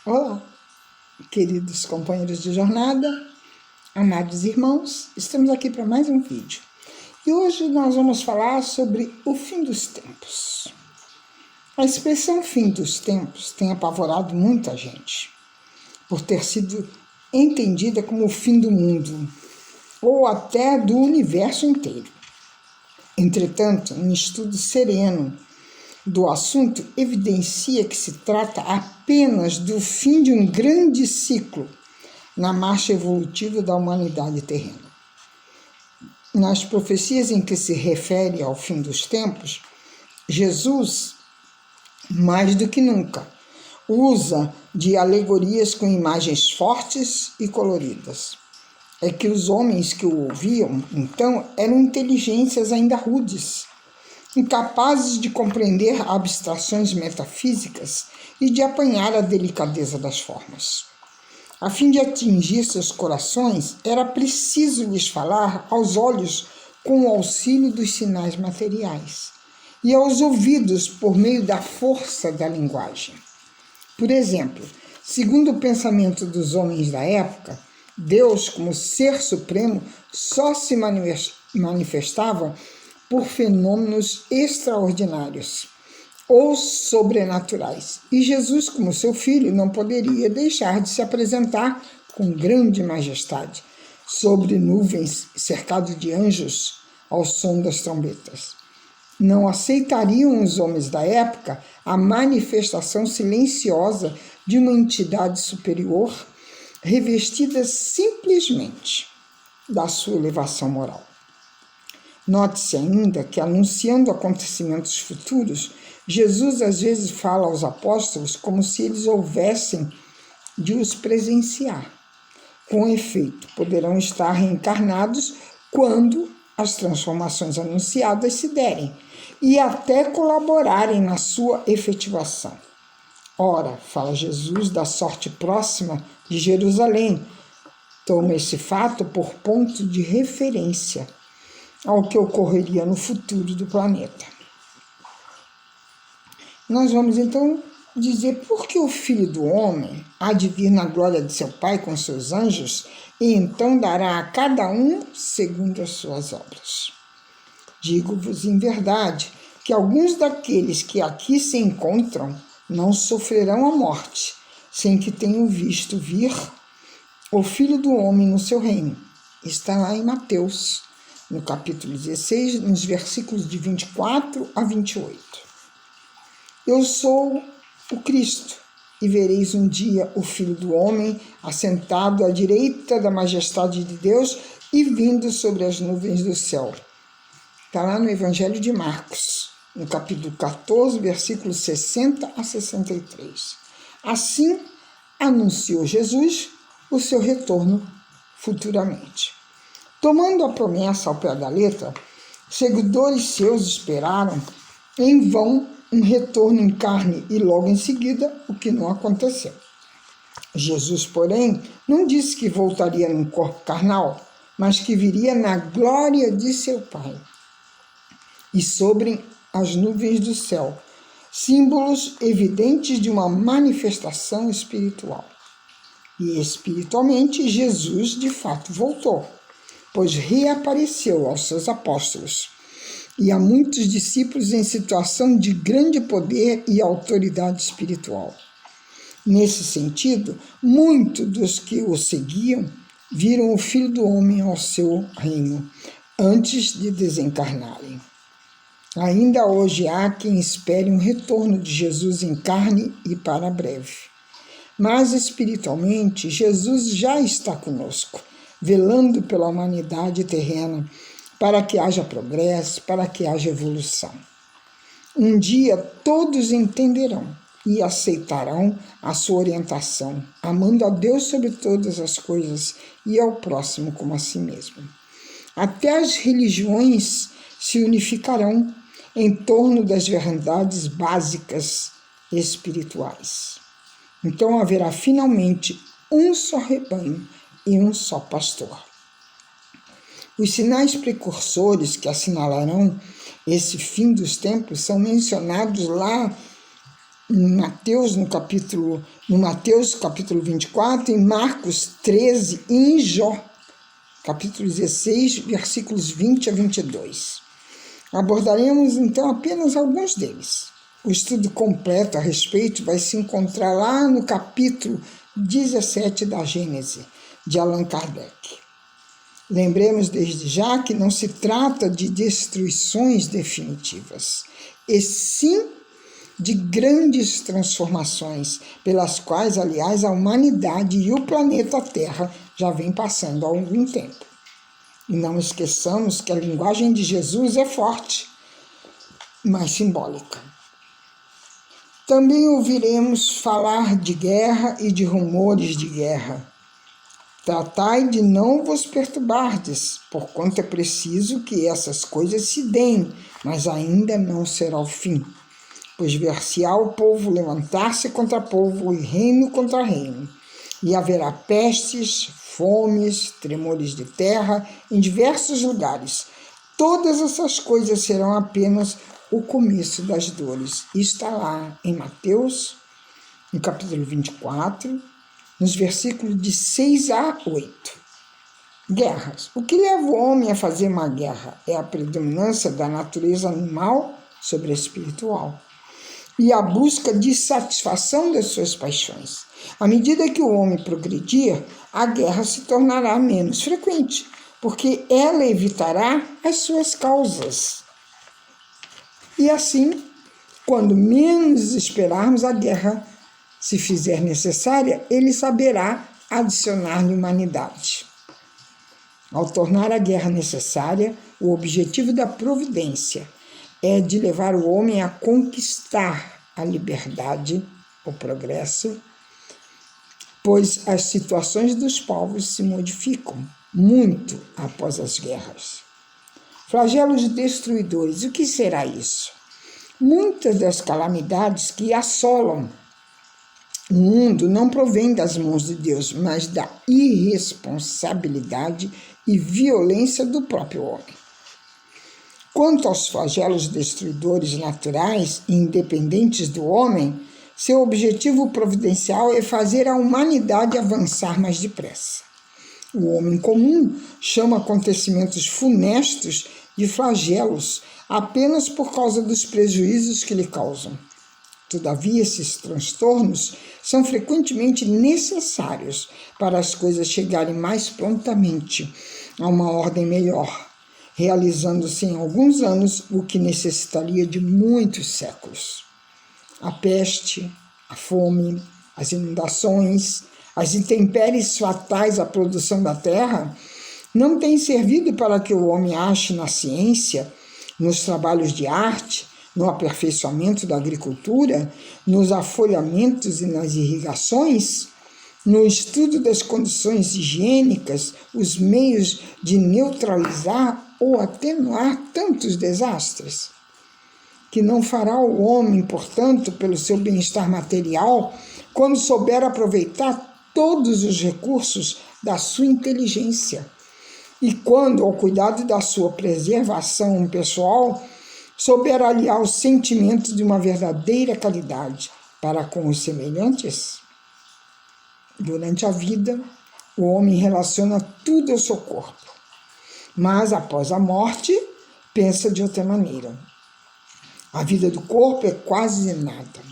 Olá, queridos companheiros de jornada, amados irmãos, estamos aqui para mais um vídeo. E hoje nós vamos falar sobre o fim dos tempos. A expressão fim dos tempos tem apavorado muita gente, por ter sido entendida como o fim do mundo, ou até do universo inteiro. Entretanto, um estudo sereno do assunto evidencia que se trata apenas do fim de um grande ciclo na marcha evolutiva da humanidade terrena. Nas profecias em que se refere ao fim dos tempos, Jesus, mais do que nunca, usa de alegorias com imagens fortes e coloridas. É que os homens que o ouviam, então, eram inteligências ainda rudes, incapazes de compreender abstrações metafísicas e de apanhar a delicadeza das formas. A fim de atingir seus corações, era preciso lhes falar aos olhos com o auxílio dos sinais materiais e aos ouvidos por meio da força da linguagem. Por exemplo, segundo o pensamento dos homens da época, Deus, como ser supremo, só se manifestava por fenômenos extraordinários ou sobrenaturais. E Jesus, como seu filho, não poderia deixar de se apresentar com grande majestade, sobre nuvens, cercado de anjos, ao som das trombetas. Não aceitariam os homens da época a manifestação silenciosa de uma entidade superior, revestida simplesmente da sua elevação moral. Note-se ainda que, anunciando acontecimentos futuros, Jesus às vezes fala aos apóstolos como se eles houvessem de os presenciar. Com efeito, poderão estar reencarnados quando as transformações anunciadas se derem e até colaborarem na sua efetivação. Ora, fala Jesus da sorte próxima de Jerusalém. Toma esse fato por ponto de referência ao que ocorreria no futuro do planeta. Nós vamos então dizer por que o Filho do Homem há de vir na glória de seu Pai com seus anjos e então dará a cada um segundo as suas obras. Digo-vos em verdade que alguns daqueles que aqui se encontram não sofrerão a morte, sem que tenham visto vir o Filho do Homem no seu reino. Está lá em Mateus, no capítulo 16, nos versículos de 24 a 28. Eu sou o Cristo, e vereis um dia o Filho do Homem assentado à direita da majestade de Deus e vindo sobre as nuvens do céu. Está lá no Evangelho de Marcos, no capítulo 14, versículos 60 a 63. Assim, anunciou Jesus o seu retorno futuramente. Tomando a promessa ao pé da letra, seguidores seus esperaram em vão um retorno em carne e logo em seguida o que não aconteceu. Jesus, porém, não disse que voltaria num corpo carnal, mas que viria na glória de seu Pai e sobre as nuvens do céu, símbolos evidentes de uma manifestação espiritual. E espiritualmente, Jesus de fato voltou, pois reapareceu aos seus apóstolos e a muitos discípulos em situação de grande poder e autoridade espiritual. Nesse sentido, muitos dos que o seguiam viram o Filho do Homem ao seu reino, antes de desencarnarem. Ainda hoje há quem espere um retorno de Jesus em carne e para breve. Mas espiritualmente, Jesus já está conosco, velando pela humanidade terrena, para que haja progresso, para que haja evolução. Um dia todos entenderão e aceitarão a sua orientação, amando a Deus sobre todas as coisas e ao próximo como a si mesmo. Até as religiões se unificarão em torno das verdades básicas espirituais. Então haverá finalmente um só rebanho e um só pastor. Os sinais precursores que assinalarão esse fim dos tempos são mencionados lá em Mateus, no Mateus capítulo 24, em Marcos 13 e em Jó, capítulo 16, versículos 20 a 22. Abordaremos então apenas alguns deles. O estudo completo a respeito vai se encontrar lá no capítulo 17 da Gênese, de Allan Kardec. Lembremos desde já que não se trata de destruições definitivas, e sim de grandes transformações, pelas quais, aliás, a humanidade e o planeta Terra já vem passando há algum tempo. E não esqueçamos que a linguagem de Jesus é forte, mas simbólica. Também ouviremos falar de guerra e de rumores de guerra. Tratai de não vos perturbardes, porquanto é preciso que essas coisas se deem, mas ainda não será o fim. Pois ver-se-á o povo levantar-se contra povo e reino contra reino. E haverá pestes, fomes, tremores de terra em diversos lugares. Todas essas coisas serão apenas o começo das dores. Está lá em Mateus, no capítulo 24, nos versículos de 6 a 8. Guerras. O que leva o homem a fazer uma guerra é a predominância da natureza animal sobre a espiritual e a busca de satisfação das suas paixões. À medida que o homem progredir, a guerra se tornará menos frequente, porque ela evitará as suas causas. E assim, quando menos esperarmos a guerra, se fizer necessária, ele saberá adicionar-lhe humanidade. Ao tornar a guerra necessária, o objetivo da providência é de levar o homem a conquistar a liberdade, o progresso, pois as situações dos povos se modificam muito após as guerras. Flagelos destruidores, o que será isso? Muitas das calamidades que assolam o mundo não provém das mãos de Deus, mas da irresponsabilidade e violência do próprio homem. Quanto aos flagelos destruidores naturais e independentes do homem, seu objetivo providencial é fazer a humanidade avançar mais depressa. O homem comum chama acontecimentos funestos de flagelos apenas por causa dos prejuízos que lhe causam. Todavia, esses transtornos são frequentemente necessários para as coisas chegarem mais prontamente a uma ordem melhor, realizando-se em alguns anos o que necessitaria de muitos séculos. A peste, a fome, as inundações, as intempéries fatais à produção da terra não têm servido para que o homem ache na ciência, nos trabalhos de arte, no aperfeiçoamento da agricultura, nos afolhamentos e nas irrigações, no estudo das condições higiênicas, os meios de neutralizar ou atenuar tantos desastres, que não fará o homem, portanto, pelo seu bem-estar material, quando souber aproveitar todos os recursos da sua inteligência e quando, ao cuidado da sua preservação pessoal, souber aliar o sentimento de uma verdadeira caridade para com os semelhantes. Durante a vida, o homem relaciona tudo ao seu corpo, mas após a morte, pensa de outra maneira. A vida do corpo é quase nada.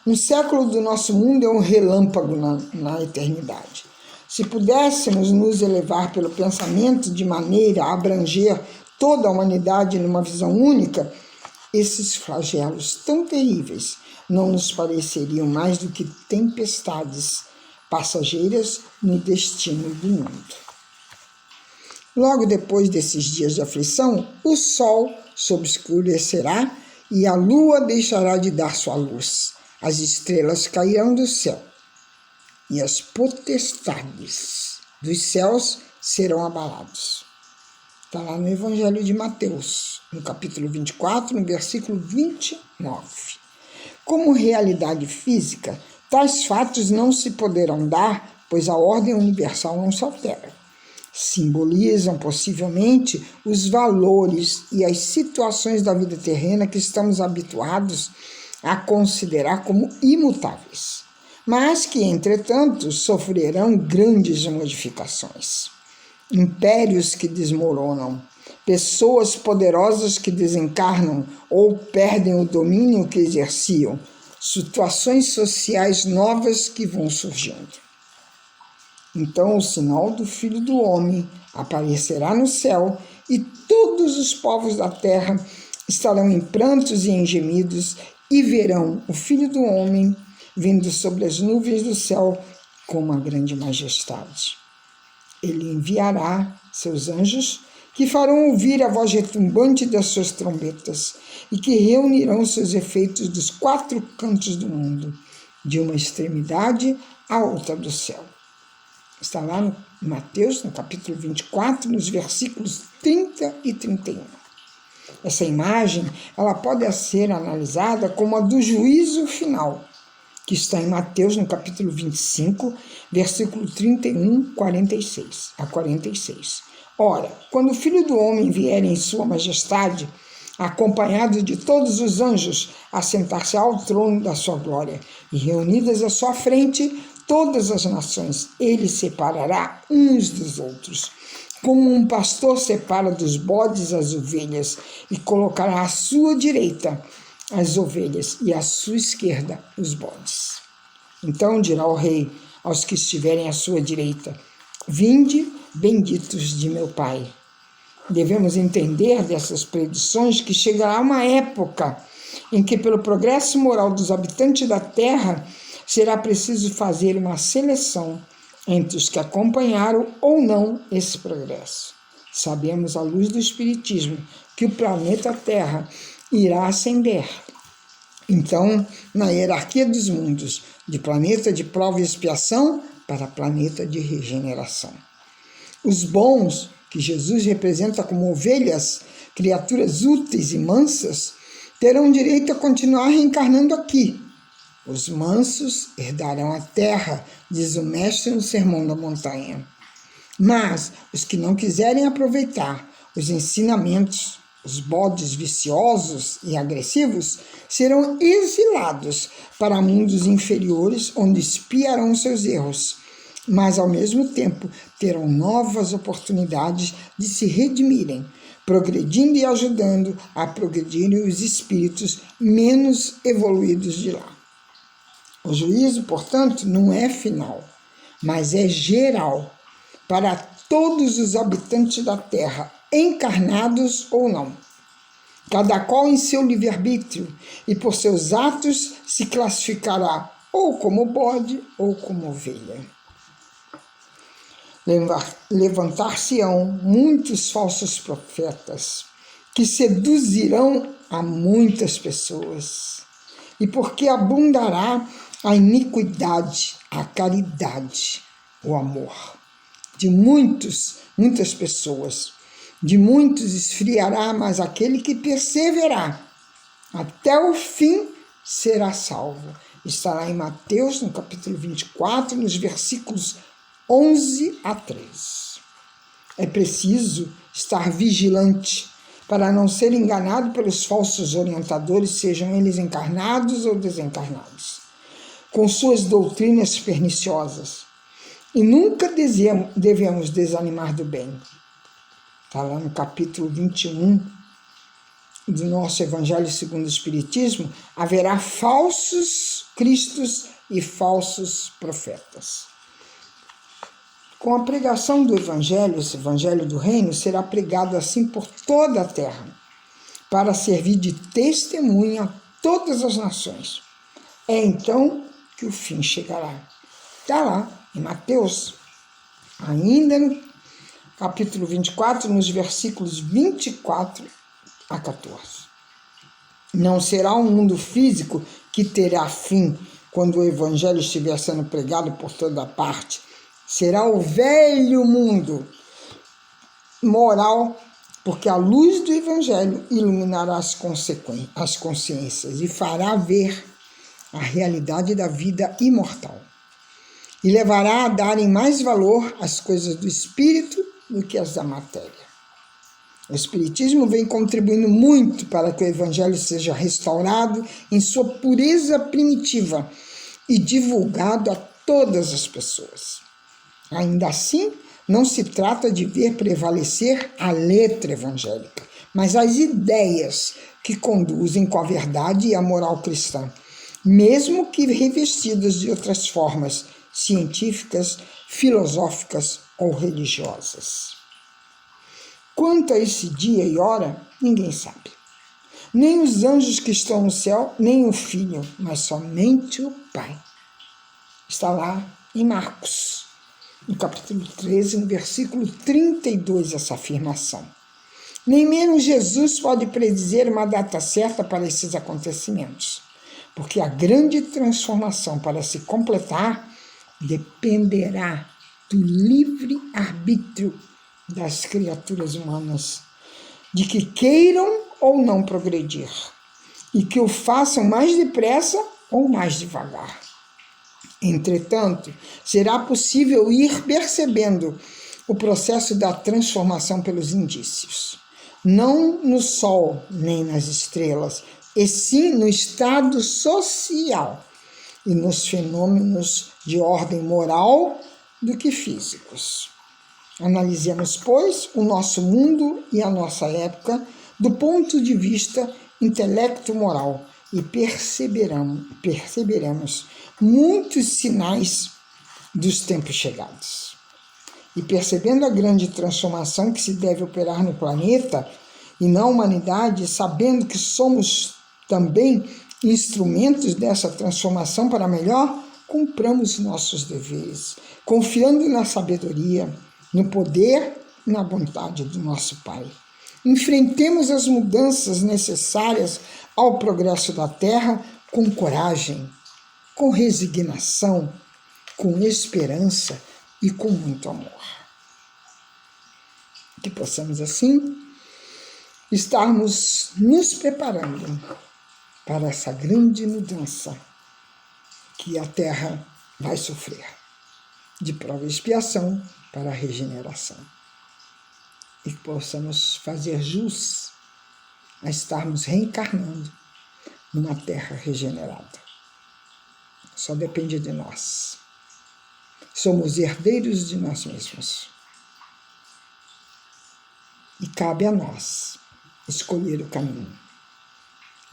Um século do nosso mundo é um relâmpago na eternidade. Se pudéssemos nos elevar pelo pensamento de maneira a abranger toda a humanidade numa visão única, esses flagelos tão terríveis não nos pareceriam mais do que tempestades passageiras no destino do mundo. Logo depois desses dias de aflição, o sol se obscurecerá e a lua deixará de dar sua luz. As estrelas cairão do céu e as potestades dos céus serão abalados. Está lá no Evangelho de Mateus, no capítulo 24, no versículo 29. Como realidade física, tais fatos não se poderão dar, pois a ordem universal não se altera. Simbolizam possivelmente os valores e as situações da vida terrena que estamos habituados a considerar como imutáveis, mas que, entretanto, sofrerão grandes modificações. Impérios que desmoronam, pessoas poderosas que desencarnam ou perdem o domínio que exerciam, situações sociais novas que vão surgindo. Então o sinal do Filho do Homem aparecerá no céu e todos os povos da terra estarão em prantos e em gemidos e verão o Filho do Homem vindo sobre as nuvens do céu com uma grande majestade. Ele enviará seus anjos que farão ouvir a voz retumbante das suas trombetas e que reunirão seus efeitos dos 4 cantos do mundo, de uma extremidade à outra do céu. Está lá no Mateus, no capítulo 24, nos versículos 30 e 31. Essa imagem ela pode ser analisada como a do juízo final, que está em Mateus, no capítulo 25, versículo 31 a 46. Ora, quando o Filho do Homem vier em sua majestade, acompanhado de todos os anjos, assentar-se ao trono da sua glória, e reunidas à sua frente todas as nações, ele separará uns dos outros, como um pastor separa dos bodes as ovelhas, e colocará à sua direita as ovelhas e à sua esquerda os bodes. Então dirá o rei aos que estiverem à sua direita: vinde, benditos de meu Pai. Devemos entender dessas predições que chegará uma época em que, pelo progresso moral dos habitantes da terra, será preciso fazer uma seleção entre os que acompanharam ou não esse progresso. Sabemos, à luz do Espiritismo, que o planeta Terra irá ascender. Então, na hierarquia dos mundos, de planeta de prova e expiação para planeta de regeneração. Os bons, que Jesus representa como ovelhas, criaturas úteis e mansas, terão direito a continuar reencarnando aqui. Os mansos herdarão a terra, diz o mestre no Sermão da Montanha. Mas os que não quiserem aproveitar os ensinamentos, os bodes viciosos e agressivos, serão exilados para mundos inferiores, onde expiarão seus erros, mas ao mesmo tempo terão novas oportunidades de se redimirem, progredindo e ajudando a progredirem os espíritos menos evoluídos de lá. O juízo, portanto, não é final, mas é geral, para todos os habitantes da terra, encarnados ou não. Cada qual em seu livre-arbítrio, e por seus atos se classificará ou como bode ou como ovelha. Levantar-se-ão muitos falsos profetas, que seduzirão a muitas pessoas, e porque abundará a iniquidade, a caridade, o amor de muitas pessoas. De muitos esfriará, mas aquele que perseverar até o fim será salvo. Estará em Mateus, no capítulo 24, nos versículos 11 a 13. É preciso estar vigilante para não ser enganado pelos falsos orientadores, sejam eles encarnados ou desencarnados, com suas doutrinas perniciosas. E nunca devemos desanimar do bem. Está lá no capítulo 21 do nosso Evangelho segundo o Espiritismo, haverá falsos cristos e falsos profetas. Com a pregação do Evangelho, esse Evangelho do Reino será pregado assim por toda a terra, para servir de testemunha a todas as nações. É então que o fim chegará. Está lá em Mateus, ainda no capítulo 24, nos versículos 24 a 14. Não será um mundo físico que terá fim quando o Evangelho estiver sendo pregado por toda parte. Será o velho mundo moral, porque a luz do Evangelho iluminará as consciências e fará ver a realidade da vida imortal. E levará a darem mais valor às coisas do espírito do que às da matéria. O Espiritismo vem contribuindo muito para que o Evangelho seja restaurado em sua pureza primitiva e divulgado a todas as pessoas. Ainda assim, não se trata de ver prevalecer a letra evangélica, mas as ideias que conduzem com a verdade e a moral cristã, mesmo que revestidas de outras formas científicas, filosóficas ou religiosas. Quanto a esse dia e hora, ninguém sabe. Nem os anjos que estão no céu, nem o Filho, mas somente o Pai. Está lá em Marcos, no capítulo 13, no versículo 32, essa afirmação. Nem mesmo Jesus pode predizer uma data certa para esses acontecimentos, porque a grande transformação para se completar dependerá do livre arbítrio das criaturas humanas, de que queiram ou não progredir, e que o façam mais depressa ou mais devagar. Entretanto, será possível ir percebendo o processo da transformação pelos indícios, não no sol nem nas estrelas, e sim no estado social e nos fenômenos de ordem moral do que físicos. Analisemos, pois, o nosso mundo e a nossa época do ponto de vista intelecto-moral e perceberemos muitos sinais dos tempos chegados. E percebendo a grande transformação que se deve operar no planeta e na humanidade, sabendo que somos também instrumentos dessa transformação para melhor, cumpramos nossos deveres, confiando na sabedoria, no poder e na bondade do nosso Pai. Enfrentemos as mudanças necessárias ao progresso da Terra com coragem, com resignação, com esperança e com muito amor. Que possamos, assim, estarmos nos preparando para essa grande mudança que a Terra vai sofrer, de prova e expiação para a regeneração. E que possamos fazer jus a estarmos reencarnando numa Terra regenerada. Só depende de nós. Somos herdeiros de nós mesmos. E cabe a nós escolher o caminho,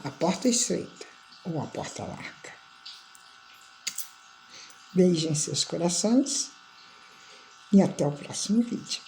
a porta estreita ou a porta larga. Beijem seus corações e até o próximo vídeo.